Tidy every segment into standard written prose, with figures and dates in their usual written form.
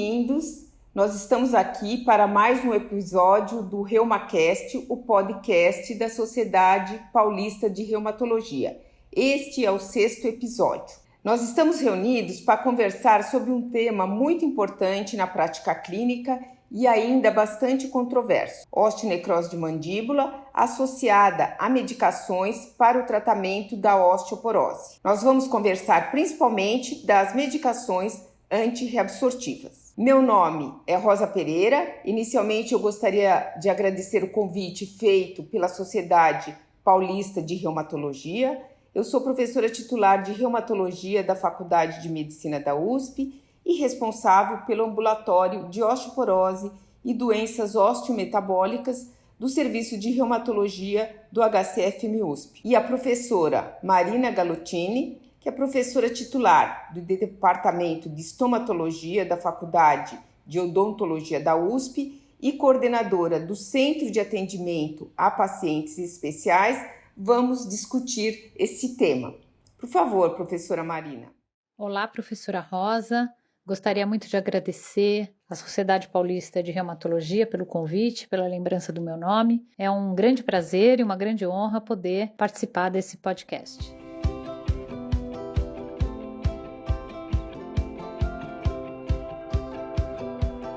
bem-vindos. Nós estamos aqui para mais um episódio do ReumaCast, o podcast da Sociedade Paulista de Reumatologia. Este é o 6º episódio. Nós estamos reunidos para conversar sobre um tema muito importante na prática clínica e ainda bastante controverso: osteonecrose de mandíbula associada a medicações para o tratamento da osteoporose. Nós vamos conversar principalmente das medicações antirreabsortivas. Meu nome é Rosa Pereira. Inicialmente eu gostaria de agradecer o convite feito pela Sociedade Paulista de Reumatologia. Eu sou professora titular de Reumatologia da Faculdade de Medicina da USP e responsável pelo ambulatório de osteoporose e doenças osteometabólicas do Serviço de Reumatologia do HCFM USP. E a professora Marina Galotini, que é professora titular do Departamento de Estomatologia da Faculdade de Odontologia da USP e coordenadora do Centro de Atendimento a Pacientes Especiais. Vamos discutir esse tema. Por favor, professora Marina. Olá, professora Rosa. Gostaria muito de agradecer à Sociedade Paulista de Reumatologia pelo convite, pela lembrança do meu nome. É um grande prazer e uma grande honra poder participar desse podcast.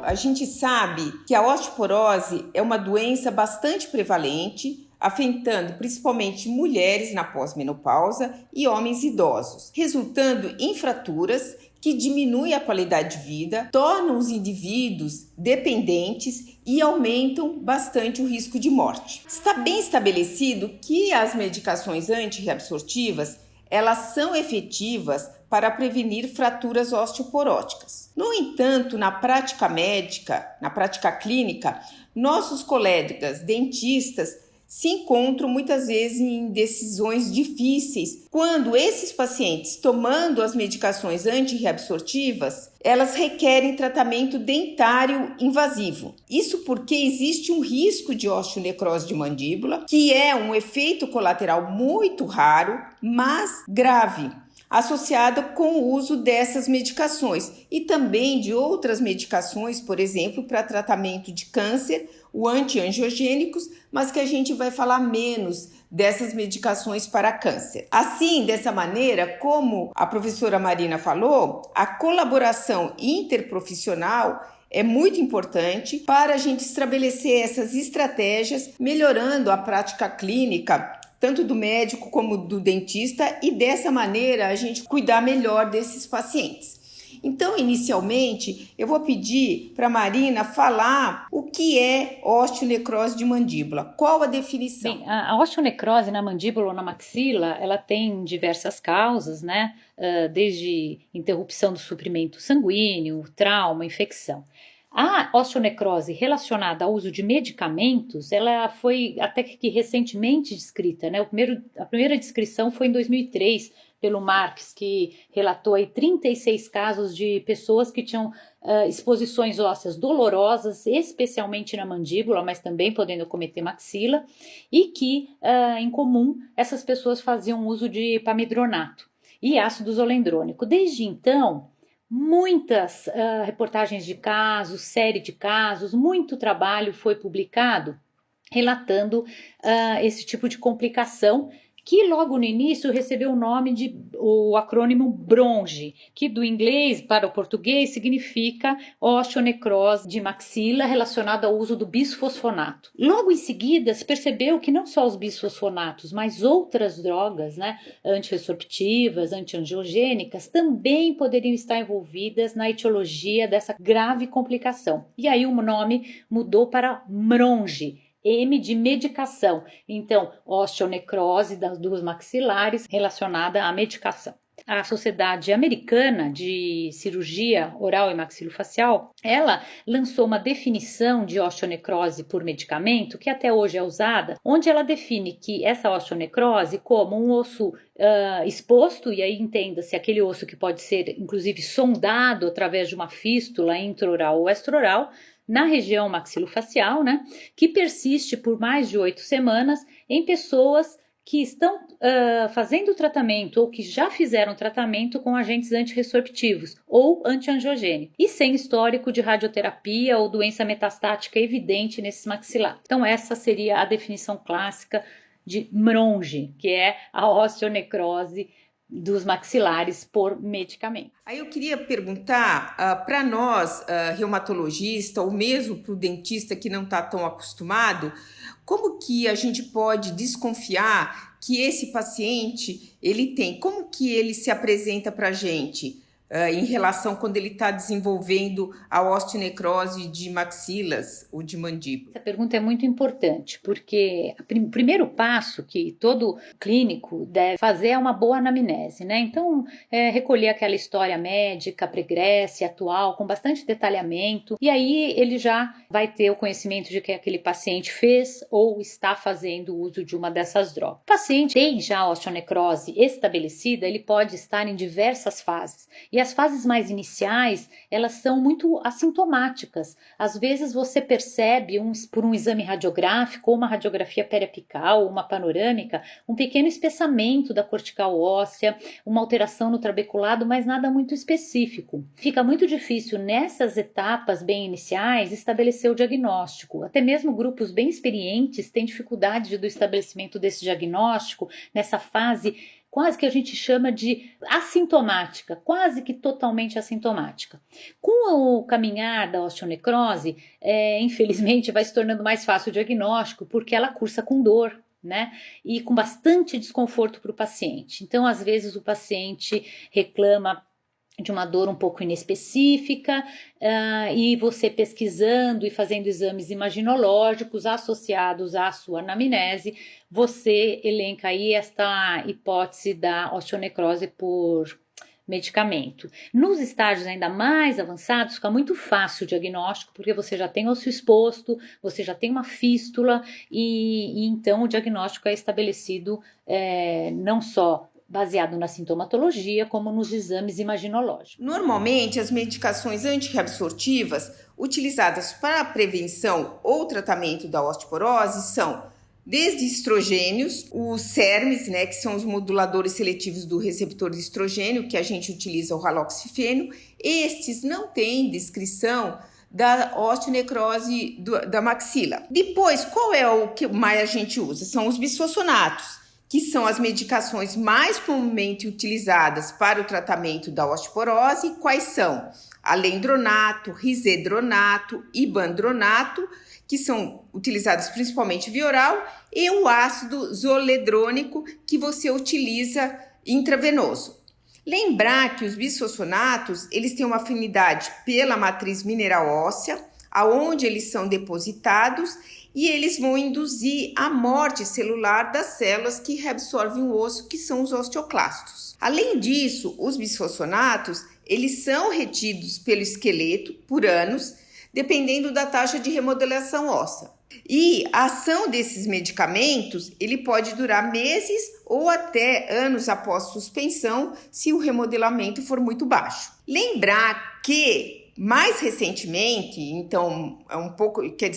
A gente sabe que a osteoporose é uma doença bastante prevalente, afetando principalmente mulheres na pós-menopausa e homens idosos, resultando em fraturas que diminuem a qualidade de vida, tornam os indivíduos dependentes e aumentam bastante o risco de morte. Está bem estabelecido que as medicações antirreabsortivas, elas são efetivas para prevenir fraturas osteoporóticas. No entanto, na prática médica, na prática clínica, nossos colegas dentistas se encontram muitas vezes em decisões difíceis quando esses pacientes, tomando as medicações antirreabsortivas, elas requerem tratamento dentário invasivo. Isso porque existe um risco de osteonecrose de mandíbula, que é um efeito colateral muito raro, mas grave, associada com o uso dessas medicações e também de outras medicações, por exemplo, para tratamento de câncer, o antiangiogênicos, mas que a gente vai falar menos dessas medicações para câncer. Assim, dessa maneira, como a professora Marina falou, a colaboração interprofissional é muito importante para a gente estabelecer essas estratégias, melhorando a prática clínica tanto do médico como do dentista, e dessa maneira a gente cuidar melhor desses pacientes. Então, inicialmente, eu vou pedir para a Marina falar o que é osteonecrose de mandíbula. Qual a definição? Bem, a osteonecrose na mandíbula ou na maxila, ela tem diversas causas, né? Desde interrupção do suprimento sanguíneo, trauma, infecção. A osteonecrose relacionada ao uso de medicamentos, ela foi até que recentemente descrita, né? A primeira descrição foi em 2003, pelo Marx, que relatou aí 36 casos de pessoas que tinham exposições ósseas dolorosas, especialmente na mandíbula, mas também podendo cometer maxila, e que, em comum, essas pessoas faziam uso de pamidronato e ácido zolendrônico. Desde então, muitas reportagens de casos, série de casos, muito trabalho foi publicado relatando esse tipo de complicação, que logo no início recebeu o acrônimo BRONGE, que do inglês para o português significa osteonecrose de maxila relacionada ao uso do bisfosfonato. Logo em seguida se percebeu que não só os bisfosfonatos, mas outras drogas, né, antirresorptivas, antiangiogênicas, também poderiam estar envolvidas na etiologia dessa grave complicação. E aí o nome mudou para MRONGE, M de medicação. Então, osteonecrose das duas maxilares relacionada à medicação. A Sociedade Americana de Cirurgia Oral e Maxilofacial, ela lançou uma definição de osteonecrose por medicamento, que até hoje é usada, onde ela define que essa osteonecrose como um osso exposto, e aí entenda-se aquele osso que pode ser inclusive sondado através de uma fístula intraoral ou extraoral, na região maxilofacial, né, que persiste por mais de 8 semanas em pessoas que estão fazendo tratamento ou que já fizeram tratamento com agentes antirresorptivos ou antiangiogênicos e sem histórico de radioterapia ou doença metastática evidente nesses maxilares. Então essa seria a definição clássica de MRONGE, que é a osteonecrose dos maxilares por medicamento. Aí eu queria perguntar para nós, reumatologista, ou mesmo para o dentista que não está tão acostumado, como que a gente pode desconfiar que esse paciente ele tem? Como que ele se apresenta para a gente em relação quando ele está desenvolvendo a osteonecrose de maxilas ou de mandíbula? Essa pergunta é muito importante, porque o primeiro passo que todo clínico deve fazer é uma boa anamnese, né? Então, recolher aquela história médica, pregressa, atual, com bastante detalhamento, e aí ele já vai ter o conhecimento de que aquele paciente fez ou está fazendo uso de uma dessas drogas. O paciente tem já a osteonecrose estabelecida, ele pode estar em diversas fases, e as fases mais iniciais, elas são muito assintomáticas. Às vezes você percebe por um exame radiográfico, ou uma radiografia periapical, ou uma panorâmica, um pequeno espessamento da cortical óssea, uma alteração no trabeculado, mas nada muito específico. Fica muito difícil nessas etapas bem iniciais estabelecer o diagnóstico. Até mesmo grupos bem experientes têm dificuldade do estabelecimento desse diagnóstico nessa fase quase que a gente chama de assintomática, quase que totalmente assintomática. Com o caminhar da osteonecrose, infelizmente vai se tornando mais fácil o diagnóstico, porque ela cursa com dor, né? E com bastante desconforto para o paciente. Então, às vezes, o paciente reclama de uma dor um pouco inespecífica, e você pesquisando e fazendo exames imaginológicos associados à sua anamnese, você elenca aí esta hipótese da osteonecrose por medicamento. Nos estágios ainda mais avançados, fica muito fácil o diagnóstico, porque você já tem ósseo exposto, você já tem uma fístula, e então o diagnóstico é estabelecido não só baseado na sintomatologia, como nos exames imaginológicos. Normalmente, as medicações antirreabsortivas utilizadas para a prevenção ou tratamento da osteoporose são desde estrogênios, os SERMs, né, que são os moduladores seletivos do receptor de estrogênio, que a gente utiliza o raloxifeno. Estes não têm descrição da osteonecrose da maxila. Depois, qual é o que mais a gente usa? São os bisfosfonatos, que são as medicações mais comumente utilizadas para o tratamento da osteoporose. Quais são? Alendronato, risedronato, ibandronato, que são utilizados principalmente via oral, e o ácido zoledrônico, que você utiliza intravenoso. Lembrar que os bisfosfonatos, eles têm uma afinidade pela matriz mineral óssea, aonde eles são depositados, e eles vão induzir a morte celular das células que reabsorvem o osso, que são os osteoclastos. Além disso, os bisfosfonatos, eles são retidos pelo esqueleto por anos, dependendo da taxa de remodelação óssea. E a ação desses medicamentos, ele pode durar meses ou até anos após suspensão, se o remodelamento for muito baixo. Lembrar que mais recentemente, então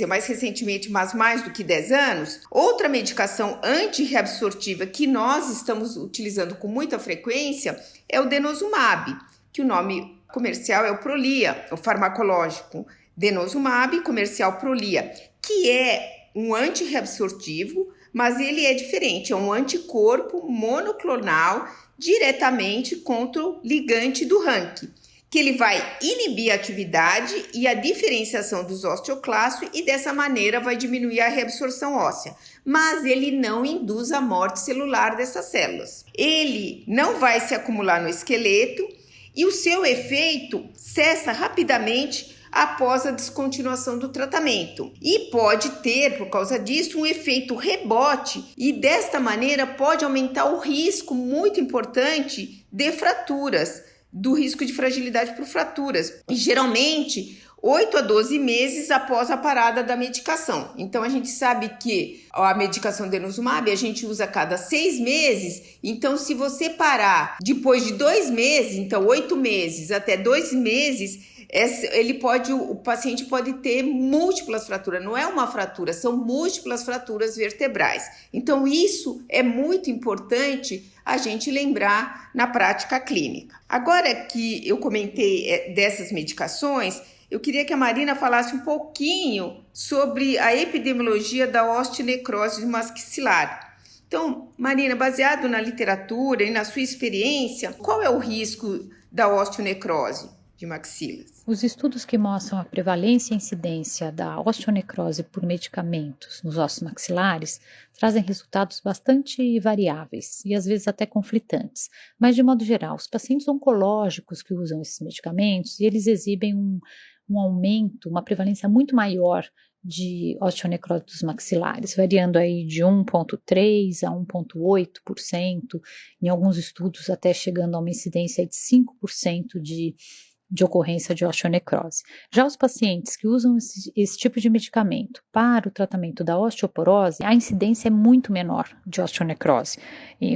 mais recentemente, mas mais do que 10 anos, outra medicação antirreabsortiva que nós estamos utilizando com muita frequência é o denosumab, que o nome comercial é o Prolia, o farmacológico denosumab, comercial Prolia, que é um antirreabsortivo, mas ele é diferente, é um anticorpo monoclonal diretamente contra o ligante do RANKI, que ele vai inibir a atividade e a diferenciação dos osteoclastos e dessa maneira vai diminuir a reabsorção óssea, mas ele não induz a morte celular dessas células. Ele não vai se acumular no esqueleto e o seu efeito cessa rapidamente após a descontinuação do tratamento e pode ter, por causa disso, um efeito rebote e desta maneira pode aumentar o risco muito importante de fraturas, do risco de fragilidade por fraturas. E geralmente 8 a 12 meses após a parada da medicação. Então, a gente sabe que a medicação denosumab a gente usa a cada 6 meses. Então, se você parar depois de 2 meses, então 8 meses até 2 meses, o paciente pode ter múltiplas fraturas, não é uma fratura, são múltiplas fraturas vertebrais. Então, isso é muito importante a gente lembrar na prática clínica. Agora que eu comentei dessas medicações, eu queria que a Marina falasse um pouquinho sobre a epidemiologia da osteonecrose maxilar. Então, Marina, baseado na literatura e na sua experiência, qual é o risco da osteonecrose de maxilas? Os estudos que mostram a prevalência e incidência da osteonecrose por medicamentos nos ossos maxilares trazem resultados bastante variáveis e às vezes até conflitantes. Mas, de modo geral, os pacientes oncológicos que usam esses medicamentos, eles exibem um aumento, uma prevalência muito maior de osteonecrose dos maxilares, variando aí de 1,3% a 1,8%, em alguns estudos até chegando a uma incidência de 5% de ocorrência de osteonecrose. Já os pacientes que usam esse tipo de medicamento para o tratamento da osteoporose, a incidência é muito menor de osteonecrose,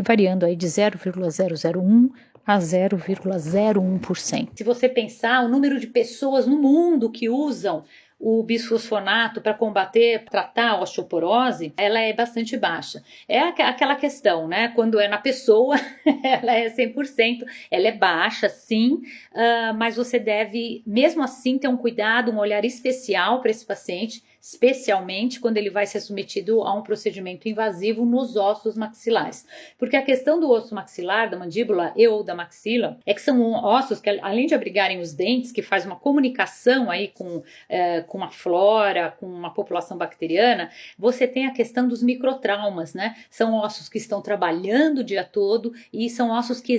variando aí de 0,001 a 0,01%. Se você pensar o número de pessoas no mundo que usam o bisfosfonato para tratar a osteoporose, ela é bastante baixa. É aquela questão, né? Quando é na pessoa, ela é 100%, ela é baixa, sim, mas você deve, mesmo assim, ter um cuidado, um olhar especial para esse paciente, especialmente quando ele vai ser submetido a um procedimento invasivo nos ossos maxilares. Porque a questão do osso maxilar, da mandíbula e ou da maxila, é que são ossos que, além de abrigarem os dentes, que faz uma comunicação aí com a flora, com uma população bacteriana, você tem a questão dos microtraumas, né? São ossos que estão trabalhando o dia todo e são ossos que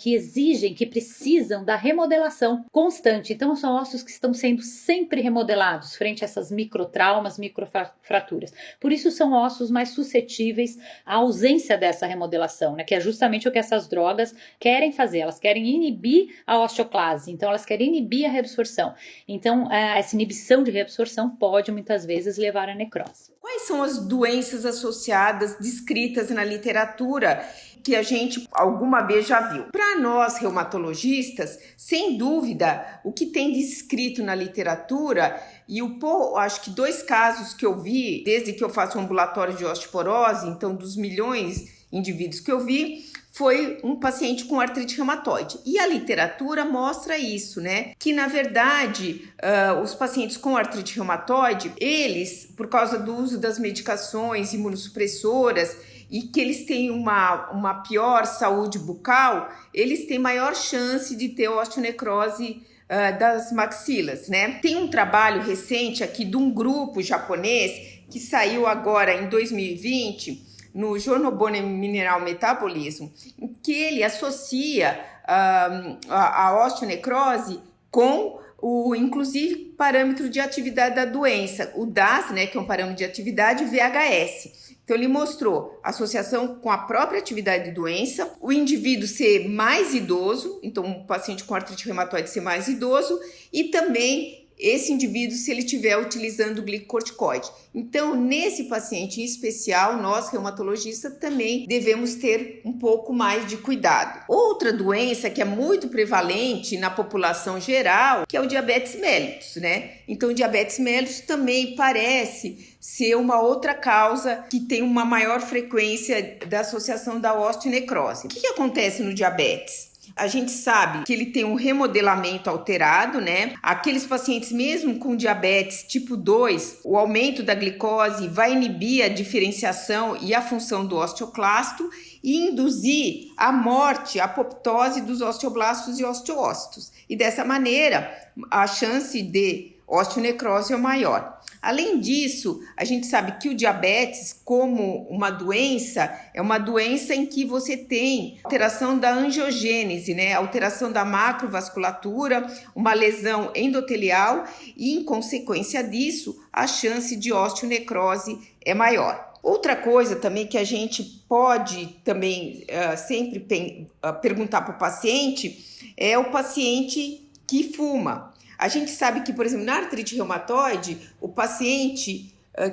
exigem, que precisam da remodelação constante. Então, são ossos que estão sendo sempre remodelados frente a essas microtraumas, microfraturas. Por isso, são ossos mais suscetíveis à ausência dessa remodelação, né? Que é justamente o que essas drogas querem fazer. Elas querem inibir a osteoclase, então elas querem inibir a reabsorção. Então, essa inibição de reabsorção pode muitas vezes levar à necrose. Quais são as doenças associadas descritas na literatura que a gente alguma vez já viu? Para nós reumatologistas, sem dúvida, o que tem descrito na literatura, e acho que 2 casos que eu vi desde que eu faço um ambulatório de osteoporose, então dos milhões de indivíduos que eu vi, foi um paciente com artrite reumatoide. E a literatura mostra isso, né? Que, na verdade, os pacientes com artrite reumatoide, eles, por causa do uso das medicações imunossupressoras e que eles têm uma pior saúde bucal, eles têm maior chance de ter osteonecrose das maxilas, né? Tem um trabalho recente aqui de um grupo japonês que saiu agora em 2020, no Journal Bone Mineral Metabolism, em que ele associa a osteonecrose com inclusive, parâmetro de atividade da doença, o DAS, né, que é um parâmetro de atividade, VHS. Então, ele mostrou associação com a própria atividade de doença, o indivíduo ser mais idoso, então, um paciente com artrite reumatoide ser mais idoso, e também esse indivíduo se ele estiver utilizando glicocorticoide. Então, nesse paciente em especial, nós reumatologistas também devemos ter um pouco mais de cuidado. Outra doença que é muito prevalente na população geral, que é o diabetes mellitus, né? Então, o diabetes mellitus também parece ser uma outra causa que tem uma maior frequência da associação da osteonecrose. O que acontece no diabetes? A gente sabe que ele tem um remodelamento alterado, né? Aqueles pacientes mesmo com diabetes tipo 2, o aumento da glicose vai inibir a diferenciação e a função do osteoclasto e induzir a morte, a apoptose dos osteoblastos e osteócitos. E dessa maneira, a chance de osteonecrose é maior. Além disso, a gente sabe que o diabetes, como uma doença, é uma doença em que você tem alteração da angiogênese, né? Alteração da macrovasculatura, uma lesão endotelial e, em consequência disso, a chance de osteonecrose é maior. Outra coisa também que a gente pode também sempre perguntar para o paciente é o paciente que fuma. A gente sabe que, por exemplo, na artrite reumatoide, o paciente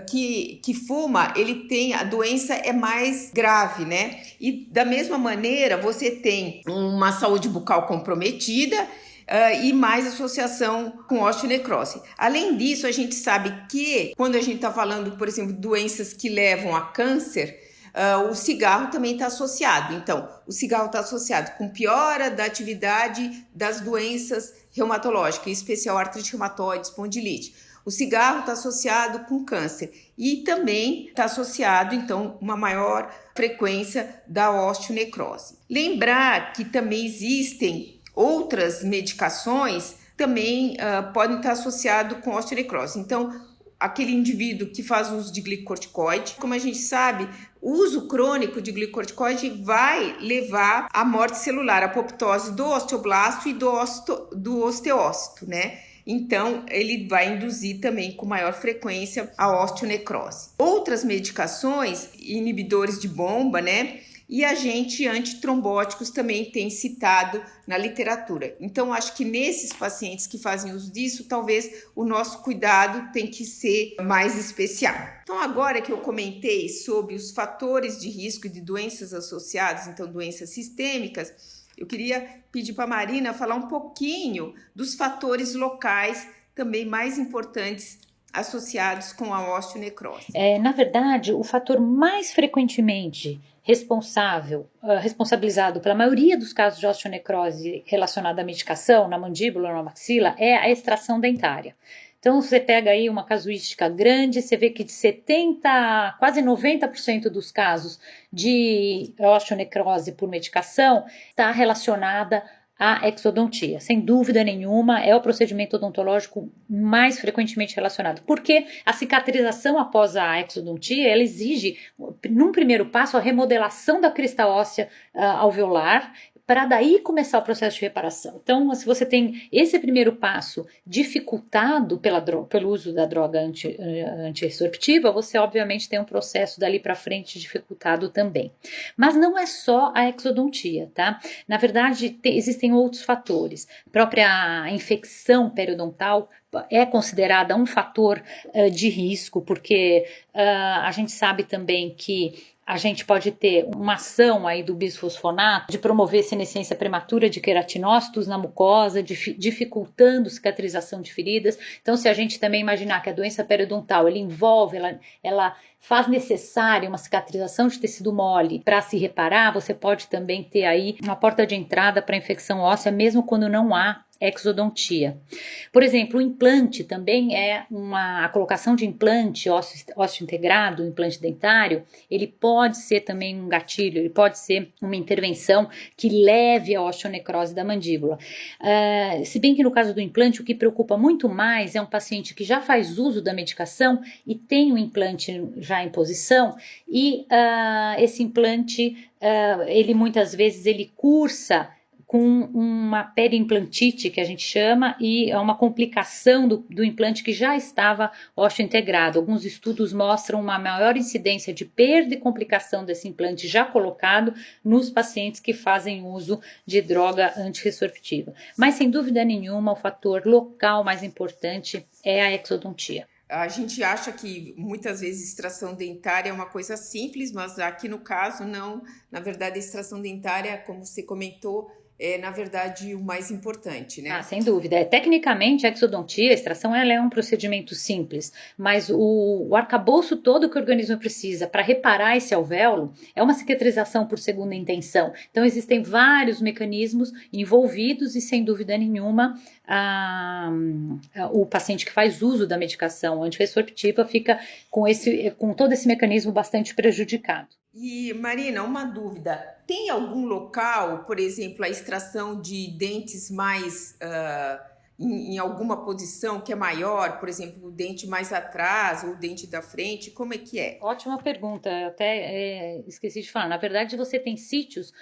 que fuma, ele tem, a doença é mais grave, né? E da mesma maneira, você tem uma saúde bucal comprometida e mais associação com osteonecrose. Além disso, a gente sabe que quando a gente está falando, por exemplo, doenças que levam a câncer, o cigarro também está associado. Então, o cigarro está associado com piora da atividade das doenças reumatológicas, em especial artrite reumatoide, espondilite. O cigarro está associado com câncer e também está associado, então, uma maior frequência da osteonecrose. Lembrar que também existem outras medicações também podem estar associadas com osteonecrose. Então, aquele indivíduo que faz uso de glicocorticoide, como a gente sabe, o uso crônico de glicocorticoide vai levar à morte celular, à apoptose do osteoblasto e do osteócito, né? Então, ele vai induzir também com maior frequência a osteonecrose. Outras medicações, inibidores de bomba, né? E agentes antitrombóticos também tem citado na literatura. Então, acho que nesses pacientes que fazem uso disso, talvez o nosso cuidado tem que ser mais especial. Então, agora que eu comentei sobre os fatores de risco de doenças associadas, então doenças sistêmicas, eu queria pedir para a Marina falar um pouquinho dos fatores locais também mais importantes associados com a osteonecrose. Na verdade, o fator mais frequentemente responsabilizado pela maioria dos casos de osteonecrose relacionada à medicação, na mandíbula ou na maxila, é a extração dentária. Então, você pega aí uma casuística grande, você vê que de 70%, quase 90% dos casos de osteonecrose por medicação está relacionada à exodontia. Sem dúvida nenhuma, é o procedimento odontológico mais frequentemente relacionado. Porque a cicatrização após a exodontia, ela exige, num primeiro passo, a remodelação da crista óssea alveolar, para daí começar o processo de reparação. Então, se você tem esse primeiro passo dificultado pelo uso da droga antirresorptiva, você obviamente tem um processo dali para frente dificultado também. Mas não é só a exodontia, tá? Na verdade, existem outros fatores. A própria infecção periodontal é considerada um fator de risco, porque a gente sabe também que a gente pode ter uma ação aí do bisfosfonato de promover senescência prematura de queratinócitos na mucosa, dificultando cicatrização de feridas. Então, se a gente também imaginar que a doença periodontal ela faz necessária uma cicatrização de tecido mole para se reparar, você pode também ter aí uma porta de entrada para infecção óssea, mesmo quando não há exodontia. Por exemplo, o implante também a colocação de implante ósseo integrado, implante dentário, ele pode ser também um gatilho, ele pode ser uma intervenção que leve à osteonecrose da mandíbula. Se bem que no caso do implante, o que preocupa muito mais é um paciente que já faz uso da medicação e tem o implante já em posição e esse implante, ele muitas vezes ele cursa com uma periimplantite, que a gente chama, e é uma complicação do implante que já estava osteointegrado. Alguns estudos mostram uma maior incidência de perda e complicação desse implante já colocado nos pacientes que fazem uso de droga antirresorptiva. Mas, sem dúvida nenhuma, o fator local mais importante é a exodontia. A gente acha que muitas vezes extração dentária é uma coisa simples, mas aqui no caso não. Na verdade, a extração dentária, como você comentou, é, na verdade, o mais importante, né? Sem dúvida. Tecnicamente, a exodontia, a extração, ela é um procedimento simples, mas o arcabouço todo que o organismo precisa para reparar esse alvéolo é uma cicatrização por segunda intenção. Então, existem vários mecanismos envolvidos e, sem dúvida nenhuma, o paciente que faz uso da medicação antirresorptiva fica com todo esse mecanismo bastante prejudicado. E, Marina, uma dúvida. Tem algum local, por exemplo, a extração de dentes mais em alguma posição que é maior, por exemplo, o dente mais atrás ou o dente da frente? Como é que é? Ótima pergunta, eu até esqueci de falar. Na verdade, você tem sítios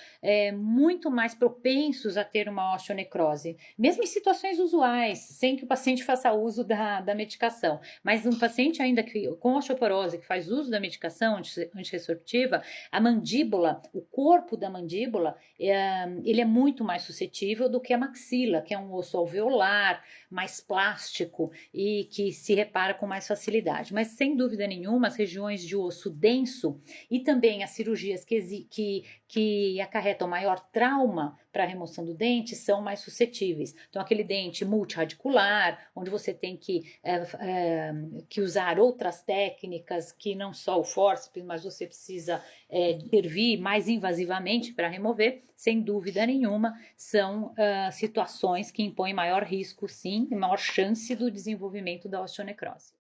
muito mais propensos a ter uma osteonecrose, mesmo em situações usuais, sem que o paciente faça uso da medicação. Mas um paciente ainda com osteoporose, que faz uso da medicação antirresorptiva, a mandíbula, o corpo da mandíbula, ele é muito mais suscetível do que a maxila, que é um osso alveolar, regular, mais plástico e que se repara com mais facilidade. Mas, sem dúvida nenhuma, as regiões de osso denso e também as cirurgias que acarretam maior trauma para a remoção do dente são mais suscetíveis. Então, aquele dente multiradicular, onde você tem que usar outras técnicas, que não só o fórceps, mas você precisa intervir mais invasivamente para remover, sem dúvida nenhuma, são situações que impõem maior risco, sim, e maior chance do desenvolvimento da osteonecrose.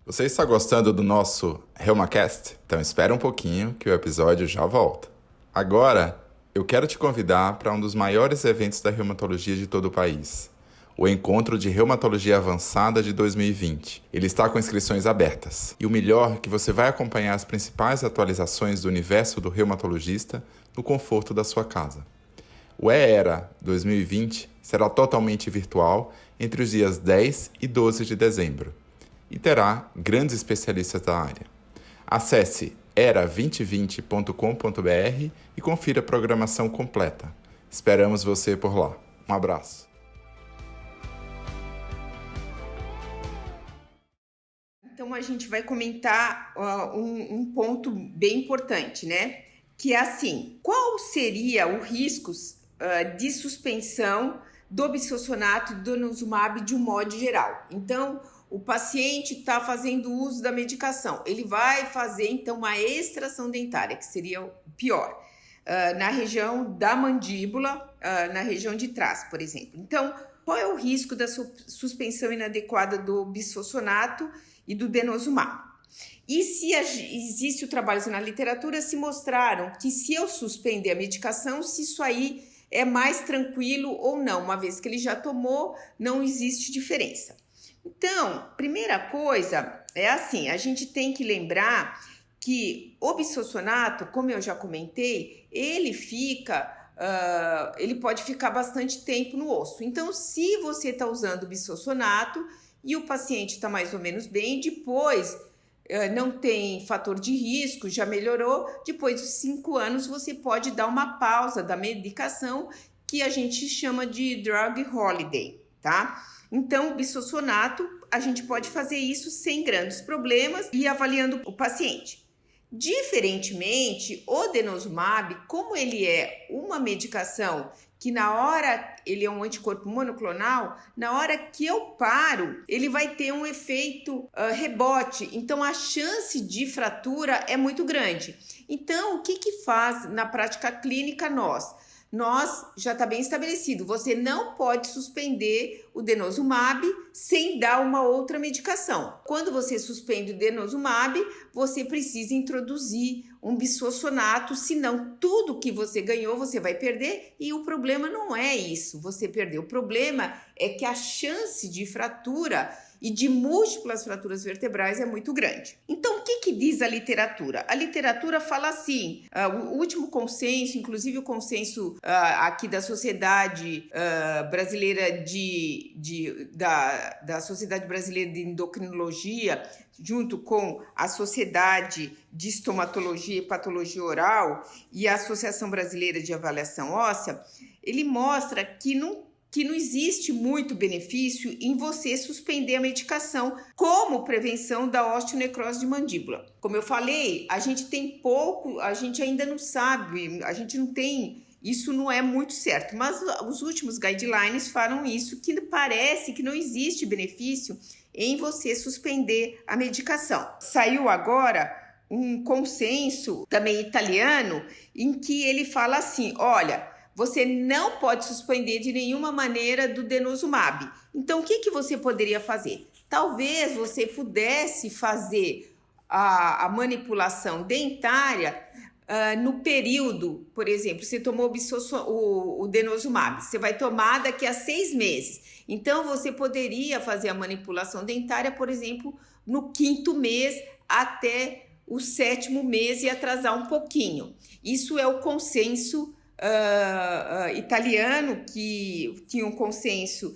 Você está gostando do nosso ReumaCast? Então espera um pouquinho que o episódio já volta. Agora, eu quero te convidar para um dos maiores eventos da reumatologia de todo o país, o Encontro de Reumatologia Avançada de 2020. Ele está com inscrições abertas. E o melhor é que você vai acompanhar as principais atualizações do universo do reumatologista no conforto da sua casa. O EERA 2020 será totalmente virtual entre os dias 10 e 12 de dezembro e terá grandes especialistas da área. Acesse era2020.com.br e confira a programação completa. Esperamos você por lá. Um abraço. Então, a gente vai comentar um ponto bem importante, né? Que é assim, qual seria o risco de suspensão do bisfosfonato e do denosumab de um modo geral? Então, o paciente está fazendo uso da medicação, ele vai fazer, então, uma extração dentária, que seria o pior, na região da mandíbula, na região de trás, por exemplo. Então, qual é o risco da suspensão inadequada do bisfosfonato e do denosumab? E se existe o trabalho na literatura, se mostraram que se eu suspender a medicação, se isso aí é mais tranquilo ou não, uma vez que ele já tomou, não existe diferença. Então, primeira coisa é assim, a gente tem que lembrar que o bisfosfonato, como eu já comentei, ele pode ficar bastante tempo no osso. Então, se você está usando bisfosfonato e o paciente está mais ou menos bem, depois não tem fator de risco, já melhorou, depois dos 5 anos você pode dar uma pausa da medicação, que a gente chama de drug holiday, tá? Então, o bisfosfonato, a gente pode fazer isso sem grandes problemas e avaliando o paciente. Diferentemente, o denosumab, como ele é uma medicação que na hora, ele é um anticorpo monoclonal, na hora que eu paro, ele vai ter um efeito rebote, então a chance de fratura é muito grande. Então, o que faz na prática clínica nós já está bem estabelecido, você não pode suspender o denosumab sem dar uma outra medicação. Quando você suspende o denosumab, você precisa introduzir um bisfosfonato, senão tudo que você ganhou você vai perder, e o problema não é isso, você perdeu. O problema é que a chance de fratura e de múltiplas fraturas vertebrais é muito grande. Então, o que diz a literatura? A literatura fala assim, o último consenso, inclusive o consenso aqui da Sociedade Brasileira da Sociedade Brasileira de Endocrinologia, junto com a Sociedade de Estomatologia e Patologia Oral e a Associação Brasileira de Avaliação Óssea, ele mostra que não existe muito benefício em você suspender a medicação como prevenção da osteonecrose de mandíbula. Como eu falei, a gente tem pouco, a gente ainda não sabe, a gente não tem, isso não é muito certo, mas os últimos guidelines falam isso, que parece que não existe benefício em você suspender a medicação. Saiu agora um consenso também italiano em que ele fala assim, olha, você não pode suspender de nenhuma maneira do denosumab. Então, o que você poderia fazer? Talvez você pudesse fazer a manipulação dentária no período, por exemplo, você tomou o denosumab, você vai tomar daqui a 6 meses. Então, você poderia fazer a manipulação dentária, por exemplo, no 5º mês até o 7º mês e atrasar um pouquinho. Isso é o consenso italiano, que tinha um consenso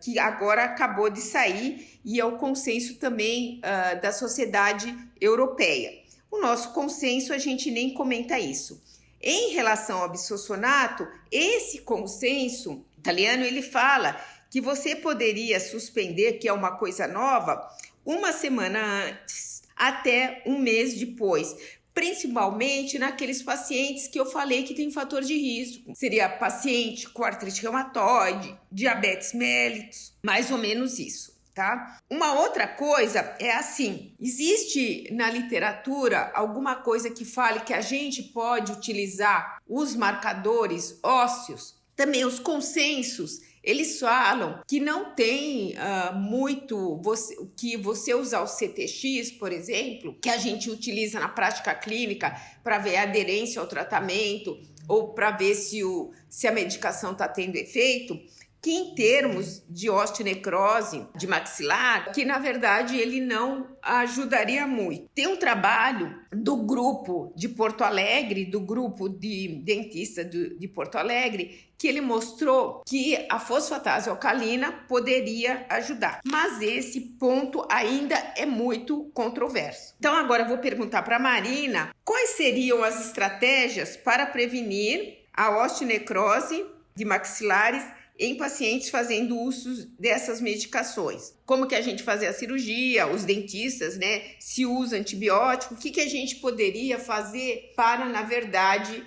que agora acabou de sair, e é o consenso também da Sociedade Europeia. O nosso consenso, a gente nem comenta isso. Em relação ao bisfosfonato, esse consenso italiano, ele fala que você poderia suspender, que é uma coisa nova, uma semana antes até um mês depois, principalmente naqueles pacientes que eu falei que tem fator de risco. Seria paciente com artrite reumatoide, diabetes mellitus, mais ou menos isso. Tá? Uma outra coisa é assim, existe na literatura alguma coisa que fale que a gente pode utilizar os marcadores ósseos, também os consensos, eles falam que não tem que você usar o CTX, por exemplo, que a gente utiliza na prática clínica para ver a aderência ao tratamento ou para ver se a medicação está tendo efeito, que em termos de osteonecrose de maxilar, que na verdade ele não ajudaria muito. Tem um trabalho do grupo de Porto Alegre, do grupo de dentistas de Porto Alegre, que ele mostrou que a fosfatase alcalina poderia ajudar. Mas esse ponto ainda é muito controverso. Então agora eu vou perguntar para a Marina quais seriam as estratégias para prevenir a osteonecrose de maxilares em pacientes fazendo uso dessas medicações. Como que a gente faz a cirurgia, os dentistas, né? Se usa antibiótico, o que a gente poderia fazer para, na verdade,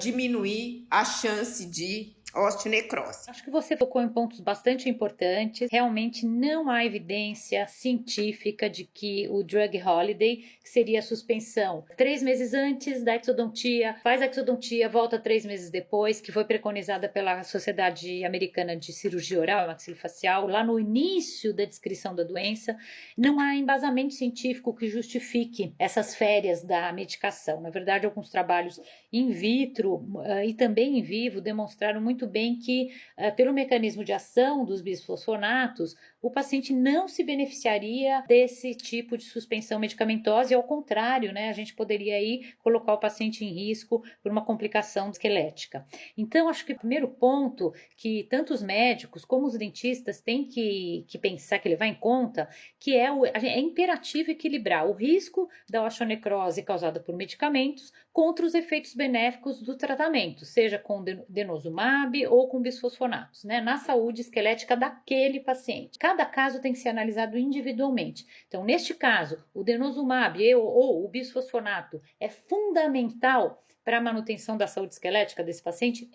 diminuir a chance de osteonecrose? Acho que você tocou em pontos bastante importantes. Realmente não há evidência científica de que o drug holiday seria a suspensão 3 meses antes da exodontia, faz a exodontia, volta 3 meses depois, que foi preconizada pela Sociedade Americana de Cirurgia Oral e Maxilofacial, lá no início da descrição da doença. Não há embasamento científico que justifique essas férias da medicação. Na verdade, alguns trabalhos in vitro e também in vivo demonstraram muito bem que, pelo mecanismo de ação dos bisfosfonatos, o paciente não se beneficiaria desse tipo de suspensão medicamentosa e, ao contrário, né, a gente poderia aí colocar o paciente em risco por uma complicação esquelética. Então, acho que o primeiro ponto que tanto os médicos como os dentistas têm que pensar, que levar em conta, que é imperativo equilibrar o risco da osteonecrose causada por medicamentos contra os efeitos benéficos do tratamento, seja com denosumab ou com bisfosfonatos, né, na saúde esquelética daquele paciente. Cada caso tem que ser analisado individualmente. Então, neste caso, o denosumab ou o bisfosfonato é fundamental para a manutenção da saúde esquelética desse paciente?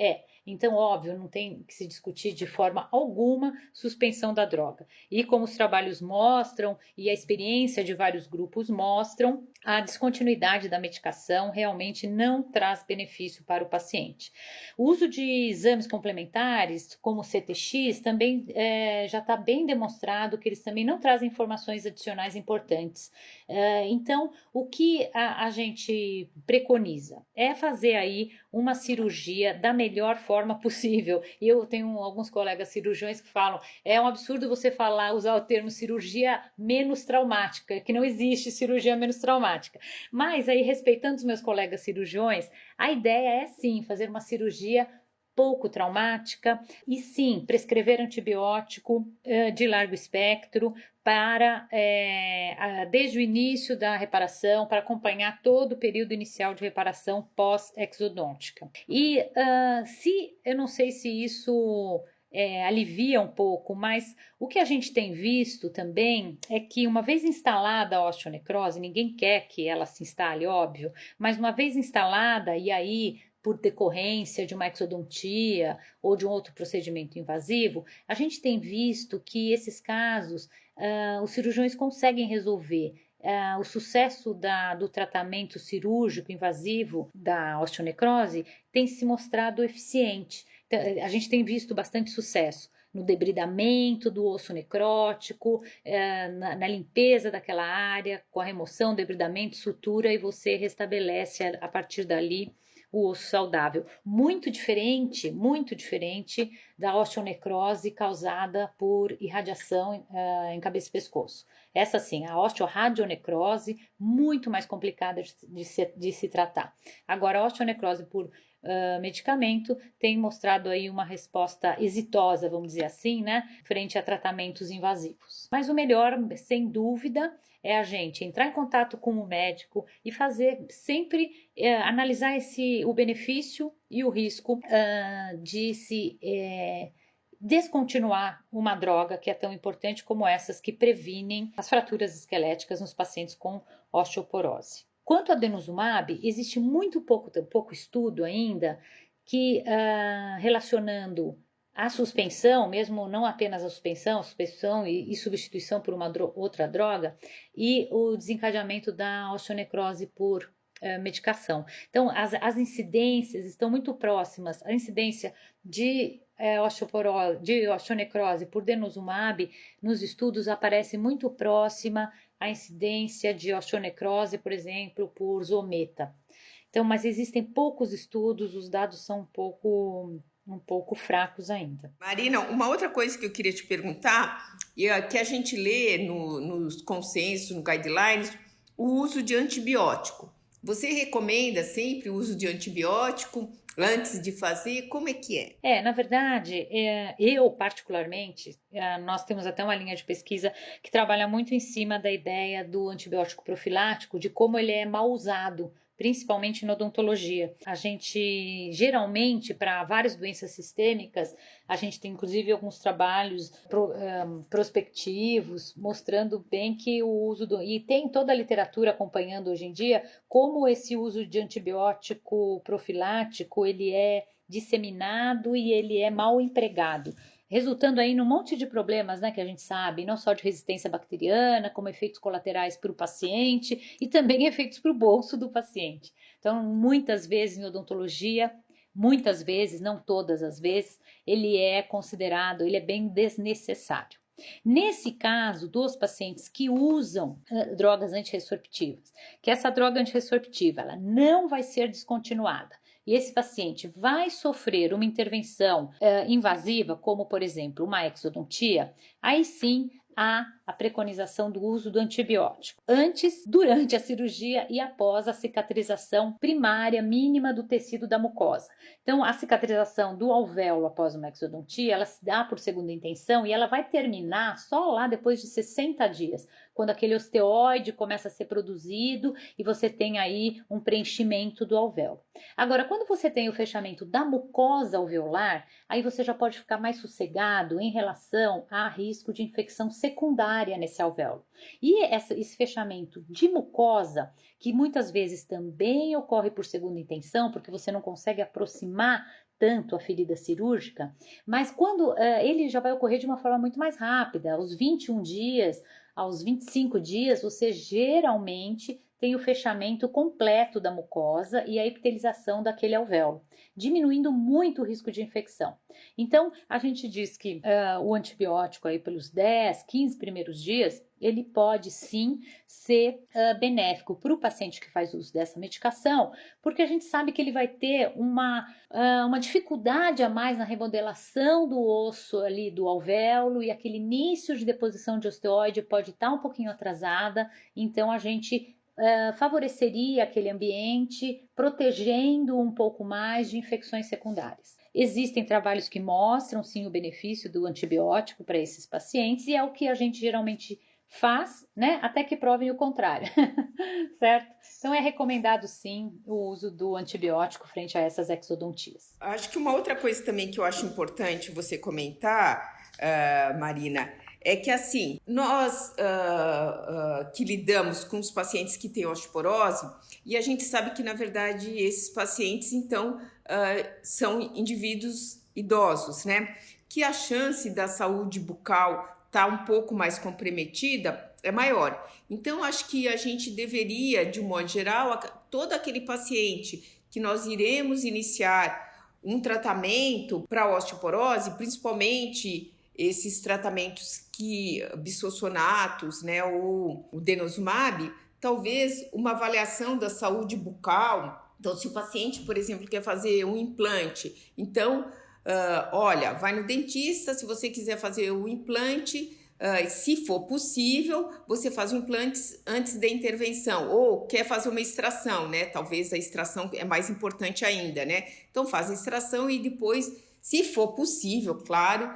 Então, óbvio, não tem que se discutir de forma alguma suspensão da droga. E como os trabalhos mostram e a experiência de vários grupos mostram, a descontinuidade da medicação realmente não traz benefício para o paciente. O uso de exames complementares, como o CTX, também já está bem demonstrado que eles também não trazem informações adicionais importantes. Então, o que a gente preconiza é fazer aí uma cirurgia da melhor forma possível. E eu tenho alguns colegas cirurgiões que falam, é um absurdo você usar o termo cirurgia menos traumática, que não existe cirurgia menos traumática. Mas aí, respeitando os meus colegas cirurgiões, a ideia é sim fazer uma cirurgia pouco traumática e sim prescrever antibiótico de largo espectro para desde o início da reparação, para acompanhar todo o período inicial de reparação pós-exodôntica. E eu não sei se isso alivia um pouco, mas o que a gente tem visto também é que uma vez instalada a osteonecrose, ninguém quer que ela se instale, óbvio, mas uma vez instalada e aí por decorrência de uma exodontia ou de um outro procedimento invasivo, a gente tem visto que esses casos os cirurgiões conseguem resolver. O sucesso do tratamento cirúrgico invasivo da osteonecrose tem se mostrado eficiente. Então, a gente tem visto bastante sucesso no debridamento do osso necrótico, na limpeza daquela área, com a remoção, debridamento, sutura, e você restabelece a partir dali o osso saudável. Muito diferente da osteonecrose causada por irradiação em cabeça e pescoço. Essa sim, a osteoradionecrose, muito mais complicada de se tratar. Agora, a osteonecrose por medicamento tem mostrado aí uma resposta exitosa, vamos dizer assim, né, frente a tratamentos invasivos. Mas o melhor, sem dúvida, é a gente entrar em contato com o médico e fazer sempre, analisar o benefício e o risco de se descontinuar uma droga que é tão importante como essas que previnem as fraturas esqueléticas nos pacientes com osteoporose. Quanto ao denosumab, existe muito pouco estudo ainda que relacionando a suspensão, mesmo não apenas a suspensão e substituição por uma outra droga, e o desencadeamento da osteonecrose por medicação. Então, as incidências estão muito próximas. A incidência de osteonecrose por denosumab nos estudos aparece muito próxima à incidência de osteonecrose, por exemplo, por zometa. Então, mas existem poucos estudos, os dados são um pouco fracos ainda. Marina, uma outra coisa que eu queria te perguntar, que a gente lê nos consensos, no guidelines, o uso de antibiótico. Você recomenda sempre o uso de antibiótico antes de fazer? Como é que é? Na verdade, eu particularmente, nós temos até uma linha de pesquisa que trabalha muito em cima da ideia do antibiótico profilático, de como ele é mal usado, principalmente na odontologia. A gente, geralmente, para várias doenças sistêmicas, a gente tem inclusive alguns trabalhos prospectivos mostrando bem que o uso e tem toda a literatura acompanhando hoje em dia como esse uso de antibiótico profilático ele é disseminado e ele é mal empregado, resultando aí num monte de problemas, né, que a gente sabe, não só de resistência bacteriana, como efeitos colaterais para o paciente e também efeitos para o bolso do paciente. Então, muitas vezes em odontologia, muitas vezes, não todas as vezes, ele é bem desnecessário. Nesse caso, dos pacientes que usam drogas antirresorptivas, que essa droga antirresorptiva ela não vai ser descontinuada, e esse paciente vai sofrer uma intervenção invasiva, como por exemplo uma exodontia, aí sim há a preconização do uso do antibiótico, antes, durante a cirurgia e após a cicatrização primária mínima do tecido da mucosa. Então, a cicatrização do alvéolo após uma exodontia, ela se dá por segunda intenção e ela vai terminar só lá depois de 60 dias, quando aquele osteoide começa a ser produzido e você tem aí um preenchimento do alvéolo. Agora, quando você tem o fechamento da mucosa alveolar, aí você já pode ficar mais sossegado em relação a risco de infecção secundária nesse alvéolo. E esse fechamento de mucosa, que muitas vezes também ocorre por segunda intenção, porque você não consegue aproximar tanto a ferida cirúrgica, mas quando ele já vai ocorrer de uma forma muito mais rápida, aos 21 dias, aos 25 dias, você geralmente tem o fechamento completo da mucosa e a epitelização daquele alvéolo, diminuindo muito o risco de infecção. Então, a gente diz que o antibiótico aí pelos 10, 15 primeiros dias, ele pode sim ser benéfico para o paciente que faz uso dessa medicação, porque a gente sabe que ele vai ter uma dificuldade a mais na remodelação do osso ali do alvéolo e aquele início de deposição de osteoide pode estar um pouquinho atrasada, então a gente favoreceria aquele ambiente, protegendo um pouco mais de infecções secundárias. Existem trabalhos que mostram sim o benefício do antibiótico para esses pacientes e é o que a gente geralmente faz, né, até que provem o contrário, certo? Então é recomendado sim o uso do antibiótico frente a essas exodontias. Acho que uma outra coisa também que eu acho importante você comentar, Marina, é que assim, nós que lidamos com os pacientes que têm osteoporose, e a gente sabe que na verdade esses pacientes então são indivíduos idosos, né? Que a chance da saúde bucal tá um pouco mais comprometida é maior. Então, acho que a gente deveria, de um modo geral, todo aquele paciente que nós iremos iniciar um tratamento para osteoporose, principalmente esses tratamentos bisfosfonatos, né, ou o denosumab, talvez uma avaliação da saúde bucal. Então, se o paciente, por exemplo, quer fazer um implante, então olha, vai no dentista, se você quiser fazer o implante, se for possível, você faz o implante antes da intervenção, ou quer fazer uma extração, né? Talvez a extração é mais importante ainda, né? Então faz a extração e depois, se for possível, claro,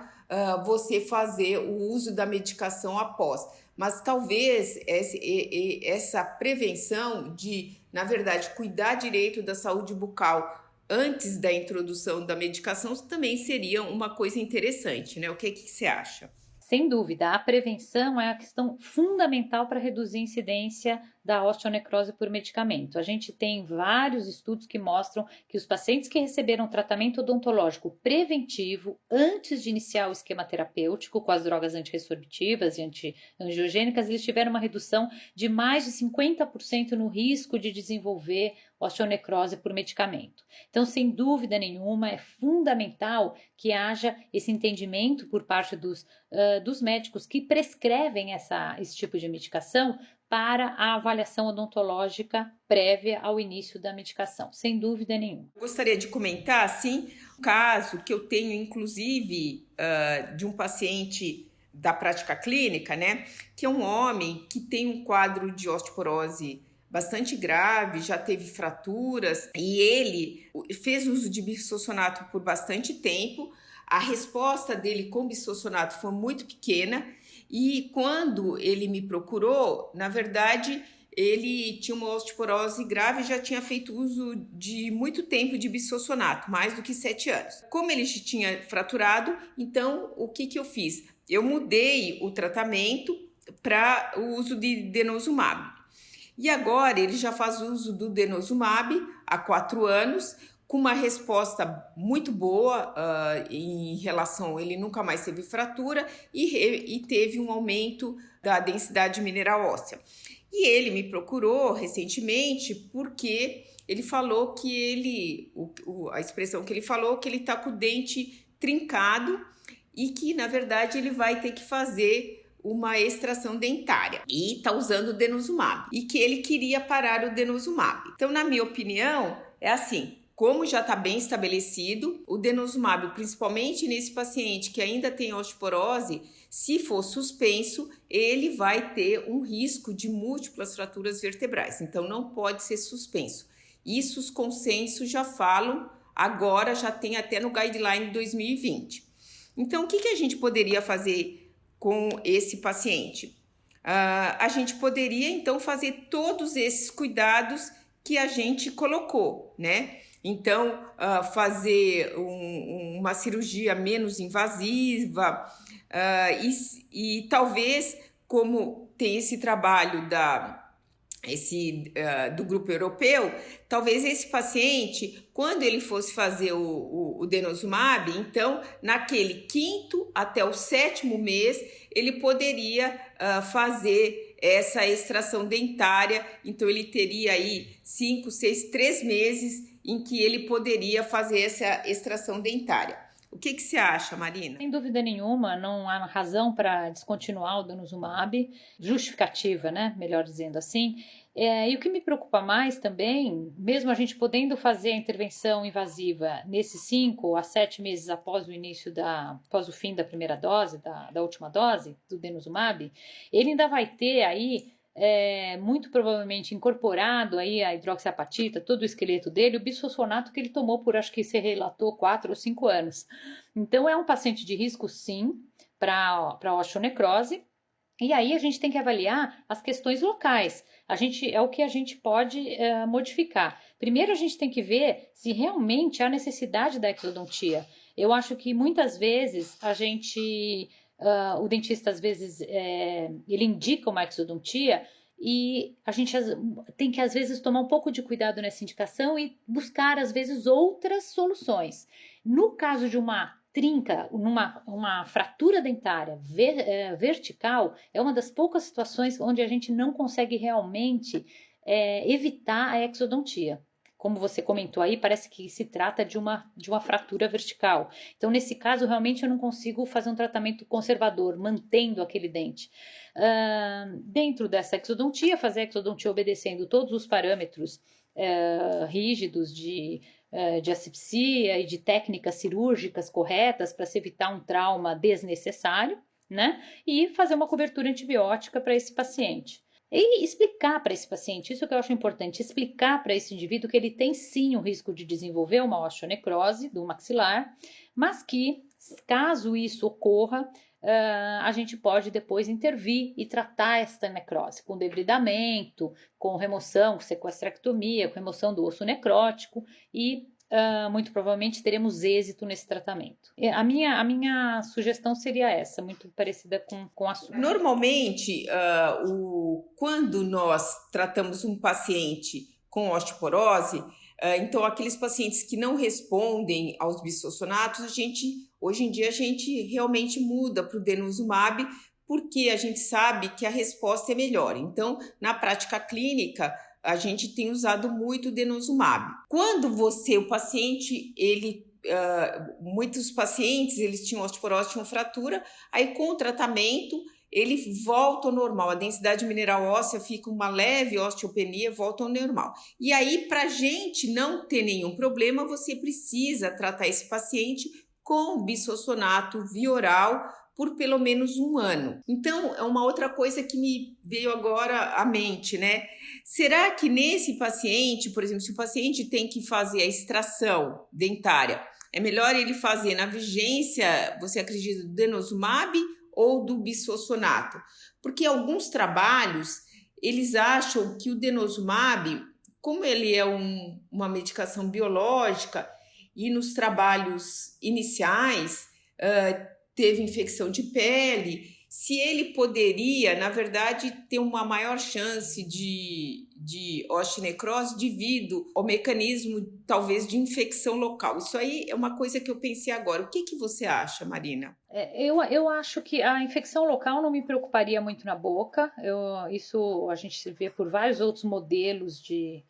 você fazer o uso da medicação após. mas talvez essa prevenção de, na verdade, cuidar direito da saúde bucal antes da introdução da medicação também seria uma coisa interessante, né? O que você acha? Sem dúvida, a prevenção é a questão fundamental para reduzir a incidência da osteonecrose por medicamento. A gente tem vários estudos que mostram que os pacientes que receberam tratamento odontológico preventivo antes de iniciar o esquema terapêutico com as drogas antirresorbitivas e antiangiogênicas, eles tiveram uma redução de mais de 50% no risco de desenvolver osteonecrose por medicamento. Então, sem dúvida nenhuma, é fundamental que haja esse entendimento por parte dos médicos que prescrevem esse tipo de medicação para a avaliação odontológica prévia ao início da medicação, sem dúvida nenhuma. Gostaria de comentar, assim, um caso que eu tenho, inclusive, de um paciente da prática clínica, né, que é um homem que tem um quadro de osteoporose bastante grave, já teve fraturas, e ele fez uso de bisfosfonato por bastante tempo. A resposta dele com bisfosfonato foi muito pequena, e quando ele me procurou, na verdade, ele tinha uma osteoporose grave e já tinha feito uso de muito tempo de bisfosfonato, mais do que 7 anos. Como ele tinha fraturado, então o que eu fiz? Eu mudei o tratamento para o uso de denosumab. E agora ele já faz uso do denosumab há 4 anos, com uma resposta muito boa em relação, ele nunca mais teve fratura e teve um aumento da densidade mineral óssea. E ele me procurou recentemente porque ele falou que a expressão que ele falou, que ele está com o dente trincado e que, na verdade, ele vai ter que fazer uma extração dentária e está usando o denosumab e que ele queria parar o denosumab. Então, na minha opinião, é assim, como já está bem estabelecido, o denosumab, principalmente nesse paciente que ainda tem osteoporose, se for suspenso, ele vai ter um risco de múltiplas fraturas vertebrais, então não pode ser suspenso. Isso os consensos já falam, agora já tem até no Guideline 2020. Então, o que a gente poderia fazer com esse paciente? A gente poderia, então, fazer todos esses cuidados que a gente colocou, né? Então, fazer uma cirurgia menos invasiva e talvez, como tem esse trabalho do grupo europeu, talvez esse paciente, quando ele fosse fazer o denosumab, então, naquele 5º até o 7º mês, ele poderia fazer essa extração dentária, então ele teria aí 5, 6, 3 meses em que ele poderia fazer essa extração dentária. O que você acha, Marina? Sem dúvida nenhuma, não há razão para descontinuar o denosumab, justificativa, né? Melhor dizendo assim. E o que me preocupa mais também, mesmo a gente podendo fazer a intervenção invasiva nesses 5 a 7 meses após o fim da primeira dose, da última dose do denosumab, ele ainda vai ter aí muito provavelmente incorporado aí a hidroxiapatita, todo o esqueleto dele, o bisfosfonato que ele tomou por, acho que se relatou, 4 ou 5 anos. Então é um paciente de risco, sim, para osteonecrose. E aí a gente tem que avaliar as questões locais. É o que a gente pode modificar. Primeiro a gente tem que ver se realmente há necessidade da exodontia. Eu acho que muitas vezes o dentista às vezes ele indica uma exodontia e a gente tem que às vezes tomar um pouco de cuidado nessa indicação e buscar às vezes outras soluções. No caso de uma trinca, uma fratura dentária vertical, é uma das poucas situações onde a gente não consegue realmente evitar a exodontia. Como você comentou aí, parece que se trata de uma fratura vertical. Então, nesse caso, realmente eu não consigo fazer um tratamento conservador, mantendo aquele dente. Dentro dessa exodontia, fazer a exodontia obedecendo todos os parâmetros rígidos de asepsia e de técnicas cirúrgicas corretas para se evitar um trauma desnecessário, né? E fazer uma cobertura antibiótica para esse paciente. E explicar para esse paciente, isso que eu acho importante, explicar para esse indivíduo que ele tem sim o risco de desenvolver uma osteonecrose do maxilar, mas que Caso isso ocorra, a gente pode depois intervir e tratar esta necrose com debridamento, com remoção, com sequestrectomia, com remoção do osso necrótico e muito provavelmente teremos êxito nesse tratamento. A minha sugestão seria essa, muito parecida com a sua. Normalmente, quando nós tratamos um paciente com osteoporose, então aqueles pacientes que não respondem aos bisfosfonatos, hoje em dia a gente realmente muda para o denosumab, porque a gente sabe que a resposta é melhor. Então, na prática clínica, a gente tem usado muito o denosumab. Quando o paciente, muitos pacientes, eles tinham osteoporose, tinham fratura, aí com o tratamento, ele volta ao normal, a densidade mineral óssea fica uma leve osteopenia, volta ao normal. E aí, para a gente não ter nenhum problema, você precisa tratar esse paciente com bisfosfonato via oral por pelo menos 1 ano. Então, é uma outra coisa que me veio agora à mente, né? Será que nesse paciente, por exemplo, se o paciente tem que fazer a extração dentária, é melhor ele fazer na vigência, você acredita, do denosumab ou do bisfosfonato? Porque alguns trabalhos, eles acham que o denosumab, como ele é uma medicação biológica, e nos trabalhos iniciais teve infecção de pele, se ele poderia, na verdade, ter uma maior chance de osteonecrose devido ao mecanismo, talvez, de infecção local. Isso aí é uma coisa que eu pensei agora. O que você acha, Marina? Eu acho que a infecção local não me preocuparia muito na boca. Isso a gente vê por vários outros modelos de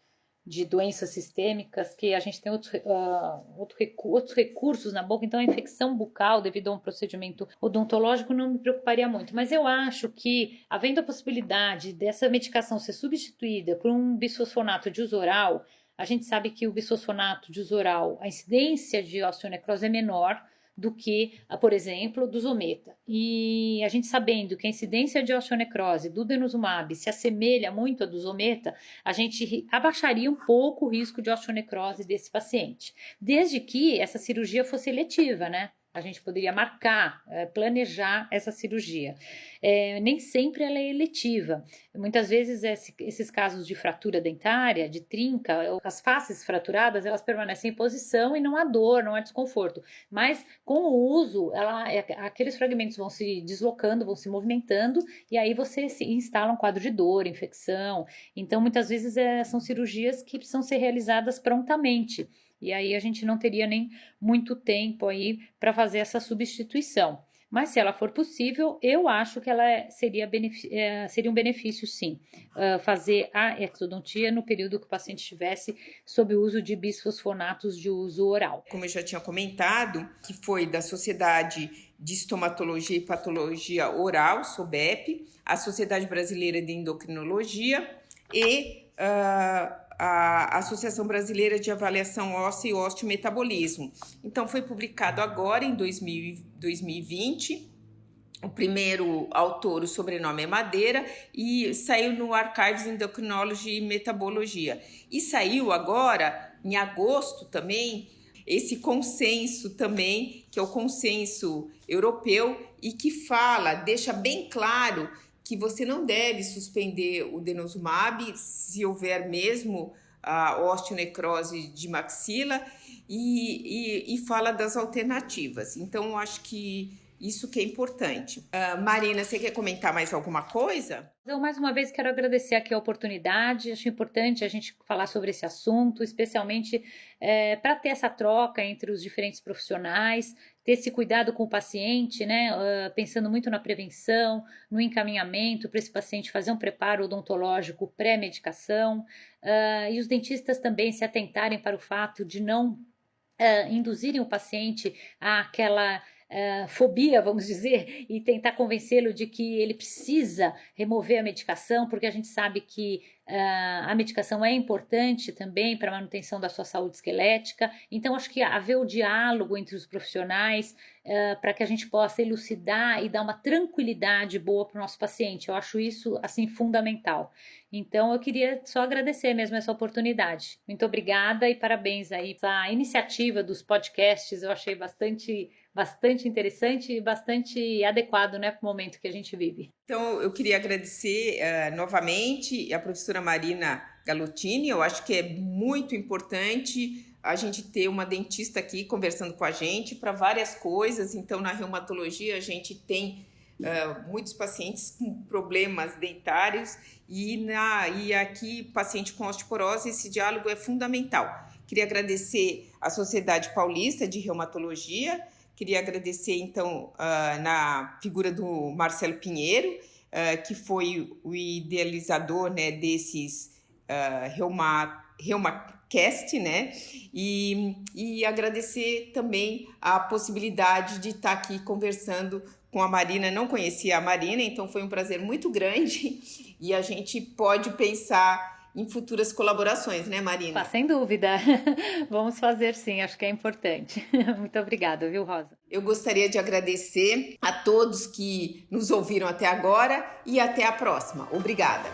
doenças sistêmicas, que a gente tem outros recursos na boca, então a infecção bucal devido a um procedimento odontológico não me preocuparia muito, mas eu acho que, havendo a possibilidade dessa medicação ser substituída por um bisfosfonato de uso oral, a gente sabe que o bisfosfonato de uso oral, a incidência de osteonecrose é menor do que, por exemplo, do Zometa. E a gente sabendo que a incidência de osteonecrose do denosumab se assemelha muito à do Zometa, a gente abaixaria um pouco o risco de osteonecrose desse paciente, desde que essa cirurgia fosse eletiva, né? A gente poderia marcar, planejar essa cirurgia. Nem sempre ela é eletiva. Muitas vezes esses casos de fratura dentária, de trinca, as faces fraturadas, elas permanecem em posição e não há dor, não há desconforto. Mas com o uso, aqueles fragmentos vão se deslocando, vão se movimentando e aí você se instala um quadro de dor, infecção. Então, muitas vezes são cirurgias que precisam ser realizadas prontamente. E aí a gente não teria nem muito tempo aí para fazer essa substituição. Mas se ela for possível, eu acho que ela seria um benefício, sim, fazer a exodontia no período que o paciente estivesse sob o uso de bisfosfonatos de uso oral. Como eu já tinha comentado, que foi da Sociedade de Estomatologia e Patologia Oral, SOBEP, a Sociedade Brasileira de Endocrinologia e a Associação Brasileira de Avaliação Óssea e Osteometabolismo. Então, foi publicado agora em 2020. O primeiro autor, o sobrenome é Madeira, e saiu no Archives Endocrinology e Metabologia. E saiu agora, em agosto também, esse consenso também, que é o consenso europeu, e que deixa bem claro que você não deve suspender o denosumab se houver mesmo a osteonecrose de maxila e fala das alternativas. Então, eu acho que isso que é importante. Marina, você quer comentar mais alguma coisa? Eu, mais uma vez, quero agradecer aqui a oportunidade. Acho importante a gente falar sobre esse assunto, especialmente para ter essa troca entre os diferentes profissionais, ter esse cuidado com o paciente, né? Pensando muito na prevenção, no encaminhamento para esse paciente fazer um preparo odontológico pré-medicação, e os dentistas também se atentarem para o fato de não induzirem o paciente àquela fobia, vamos dizer, e tentar convencê-lo de que ele precisa remover a medicação, porque a gente sabe que a medicação é importante também para a manutenção da sua saúde esquelética. Então, acho que haver o diálogo entre os profissionais para que a gente possa elucidar e dar uma tranquilidade boa para o nosso paciente. Eu acho isso, assim, fundamental. Então, eu queria só agradecer mesmo essa oportunidade. Muito obrigada e parabéns aí pela iniciativa dos podcasts. Eu achei bastante bastante interessante e bastante adequado, né, para o momento que a gente vive. Então, eu queria agradecer novamente a professora Marina Galottini. Eu acho que é muito importante a gente ter uma dentista aqui conversando com a gente para várias coisas. Então, na reumatologia, a gente tem muitos pacientes com problemas dentários e aqui, paciente com osteoporose, esse diálogo é fundamental. Queria agradecer à Sociedade Paulista de Reumatologia. Queria agradecer, então, na figura do Marcelo Pinheiro, que foi o idealizador, né, desses ReumaCast, né? E agradecer também a possibilidade de estar aqui conversando com a Marina. Não conhecia a Marina, então foi um prazer muito grande e a gente pode pensar em futuras colaborações, né, Marina? Sem dúvida. Vamos fazer sim, acho que é importante. Muito obrigada, viu, Rosa? Eu gostaria de agradecer a todos que nos ouviram até agora e até a próxima. Obrigada.